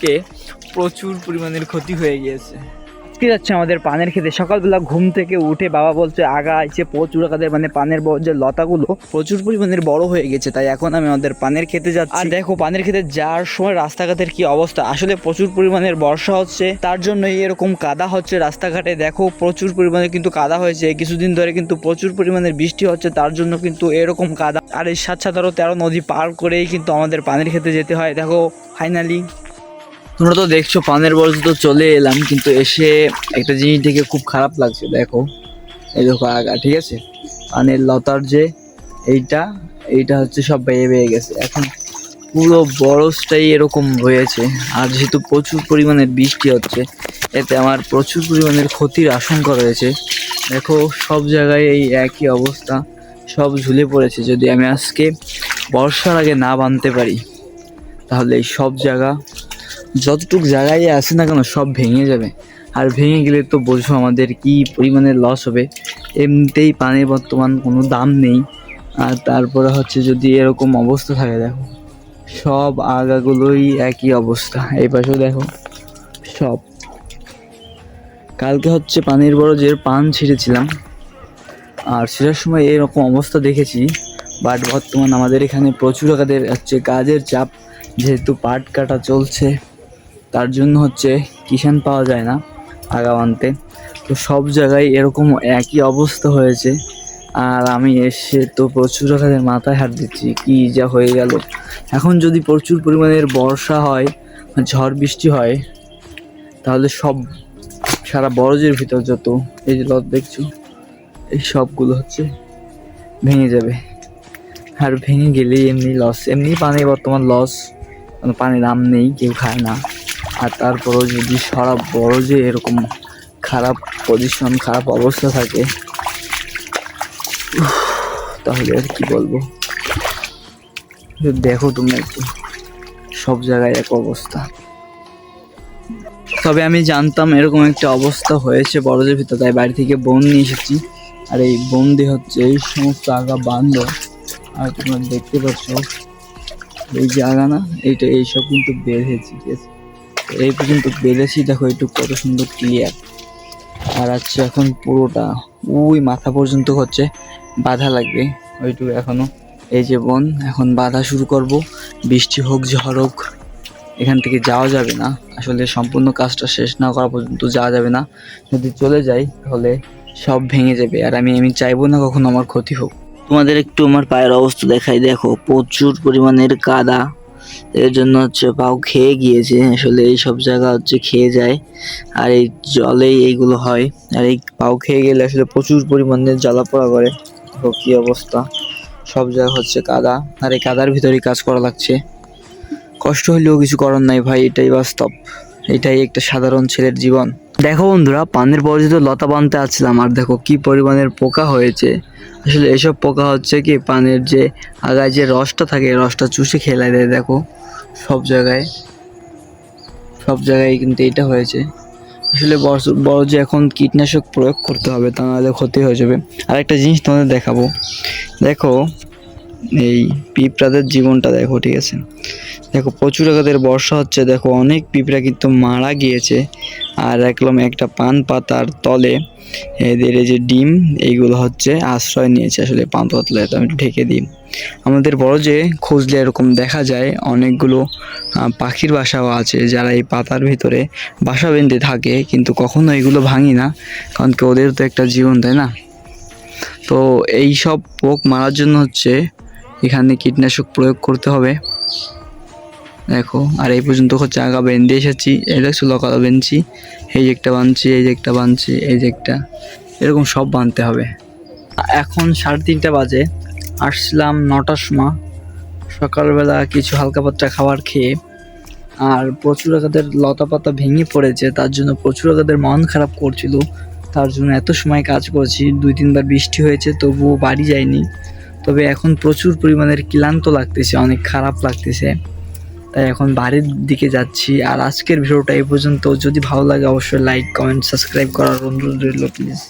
আজকে প্রচুর পরিমাণের ক্ষতি হয়ে গিয়েছে। আজকে যাচ্ছে আমাদের পানের খেতে। সকালবেলা ঘুম থেকে উঠে বাবা বলছে আগা আছে প্রচুর কাদের মানে পানের যে লতাগুলো প্রচুর পরিমাণের বড় হয়ে গেছে, তাই এখন আমি আমাদের পানের খেতে যাচ্ছি। আর দেখো পানের খেতে যাওয়ার সময় রাস্তাঘাটের কি অবস্থা, আসলে প্রচুর পরিমাণের বর্ষা হচ্ছে, তার জন্য এরকম কাদা হচ্ছে রাস্তাঘাটে। দেখো প্রচুর পরিমাণে কিন্তু কাদা হয়েছে, কিছুদিন ধরে কিন্তু প্রচুর পরিমাণের বৃষ্টি হচ্ছে, তার জন্য কিন্তু এরকম কাদা। আর এই 7-13 নদী পার করেই কিন্তু আমাদের পানের খেতে যেতে হয়। দেখো ফাইনালি তোমরা তো দেখছো পানের বর্জ্য তো চলে এলাম, কিন্তু এসে একটা জিনিস দেখে খুব খারাপ লাগছে। দেখো এই দেখো আগা, ঠিক আছে, পানের লতার যে এইটা হচ্ছে সব বেয়ে বেয়ে গেছে, এখন পুরো বরফটাই এরকম হয়েছে। আর যেহেতু প্রচুর পরিমাণের বৃষ্টি হচ্ছে, এতে আমার প্রচুর পরিমাণের ক্ষতির আশঙ্কা রয়েছে। দেখো সব জায়গায় এই একই অবস্থা, সব ঝুলে পড়েছে। যদি আমি আজকে বর্ষার আগে না বাঁধতে পারি, তাহলে এই সব জায়গা যতটুক জায়গায় আছে না কেন সব ভেঙে যাবে। আর ভেঙে গেলে তো বোঝো আমাদের কি পরিমাণের লস হবে। এমনিতেই পানির বর্তমান কোনো দাম নেই, আর তারপরে হচ্ছে যদি এরকম অবস্থা থাকে, দেখো সব আগাগুলোই একই অবস্থা। এই পাশেও দেখো সব। কালকে হচ্ছে পানির বরজের পান ছিঁড়েছিলাম, আর ছিঁড়ার সময় এরকম অবস্থা দেখেছি। বাট বর্তমান আমাদের এখানে প্রচুর আগাদের হচ্ছে কাজের চাপ, যেহেতু পাট কাটা চলছে, তার জন্য হচ্ছে কিষান পাওয়া যায় না আগা আনতে। তো সব জায়গায় এরকম একই অবস্থা হয়েছে। আর আমি এসে তো প্রচুর আগাদের মাথায় হাত দিচ্ছি, কি যা হয়ে গেল। এখন যদি প্রচুর পরিমাণের বর্ষা হয়, ঝড় বৃষ্টি হয়, তাহলে সব সারা বরজের ভিতর যত এই যে লত দেখছো, এই সবগুলো হচ্ছে ভেঙে যাবে। আর ভেঙে গেলেই এমনি লস, এমনি পানি বর্তমান লস, পানির দাম নেই, কেউ খায় না। আর তারপরেও যদি সারা বরজে এরকম খারাপ পজিশন, খারাপ অবস্থা থাকে, তাহলে আর কি বলবো। দেখো তুমি একটু সব জায়গায় এক অবস্থা। তবে আমি জানতাম এরকম একটা অবস্থা হয়েছে বরজের ভিতর, তাই বাড়ি থেকে বোন নিয়ে এসেছি। আর এই বোন দিয়ে হচ্ছে এই সমস্ত আগা বাঁধলো। আর তোমরা দেখতে পাচ্ছ এই যে আগা না, এইসব কিন্তু বেঁধেছি, ঠিক আছে, এই পর্যন্ত বেঁধেছি। দেখো একটু কত সুন্দর ক্লিয়ার। আর আচ্ছা এখন পুরোটা ওই মাথা পর্যন্ত হচ্ছে বাঁধা লাগবে, ওইটুকু এখনো। এই যে বোন এখন বাঁধা শুরু করব। বৃষ্টি হোক ঝড় হোক, এখান থেকে যাওয়া যাবে না। আসলে সম্পূর্ণ কাজটা শেষ না করা পর্যন্ত যাওয়া যাবে না। যদি চলে যাই তাহলে সব ভেঙে যাবে, আর আমি চাইবো না কখনো আমার ক্ষতি হোক। তোমাদের একটু আমার পায়ের অবস্থা দেখাই, দেখো প্রচুর পরিমাণের কাদা, এর জন্য হচ্ছে পাও খেয়ে গিয়েছে। আসলে এই সব জায়গা হচ্ছে খেয়ে যায়, আর এই জলেই এইগুলো হয়। আর এই পাও খেয়ে গেলে আসলে প্রচুর পরিমাণে জ্বালা পোড়া করে। দেখো কি অবস্থা, সব জায়গা হচ্ছে কাদা, আর এই কাদার ভিতরেই কাজ করা লাগছে। কষ্ট হইলেও কিছু করার নাই ভাই, এটাই বাস্তব, এটাই একটা সাধারণ ছেলের জীবন। দেখো বন্ধুরা, পানের পর্যন্ত লতা বাঁধতে আসছিলাম, আর দেখো কি পরিমাণের পোকা হয়েছে। আসলে এসব পোকা হচ্ছে কি পানের যে আগায় যে রসটা থাকে, রসটা চুষে খেলে দেয়। দেখো সব জায়গায় কিন্তু এটা হয়েছে। আসলে বড় যে এখন কীটনাশক প্রয়োগ করতে হবে, তা নাহলে ক্ষতি হয়ে যাবে। আর একটা জিনিস তোমাদের দেখাবো, দেখো এই পিঁপড়াদের জীবনটা দেখো, ঠিক আছে, দেখো প্রচুর আগাদের বর্ষা হচ্ছে, দেখো অনেক পিঁপড়া কিন্তু মারা গিয়েছে। আর দেখলাম একটা পান পাতার তলে এদের এই যে ডিম, এইগুলো হচ্ছে আশ্রয় নিয়েছে। আসলে পান পাতলে আমি একটু ঢেকে দিই। আমাদের বড় যে খুঁজলে এরকম দেখা যায় অনেকগুলো পাখির বাসাও আছে, যারা এই পাতার ভিতরে বাসা বেঁধে থাকে, কিন্তু কখনো এগুলো ভাঙি না, কারণ কি ওদের তো একটা জীবন, তাই না। তো এই সব পোক মারার জন্য হচ্ছে এখানে কীটনাশক প্রয়োগ করতে হবে। দেখো আর এই পর্যন্ত হচ্ছে আগা বেঁধে এসেছি, এই দেখছো লকালো বেঁধেছি, এই যে একটা বাঁধছি, এই যে একটা বাঁধছি, এই যে একটা, এরকম সব বাঁধতে হবে। এখন 3:30 বাজে, আসছিলাম 9টার সময় সকালবেলা কিছু হালকা পাতলা খাবার খেয়ে। আর প্রচুর আগাদের লতা পাতা ভেঙে পড়েছে, তার জন্য প্রচুর আগাদের মন খারাপ করছিল, তার জন্য এত সময় কাজ করেছি। 2-3 বার বৃষ্টি হয়েছে, তবুও বাড়ি যায়নি। তবে এখন প্রচুর পরিমাণের ক্লান্ত লাগতেছে, অনেক খারাপ লাগতেছে, তাই এখন বাড়ির দিকে যাচ্ছি। আর আজকের ভিডিওটা এই পর্যন্ত। যদি ভালো লাগে অবশ্যই লাইক, কমেন্ট, সাবস্ক্রাইব করার অনুরোধ রইল প্লিজ।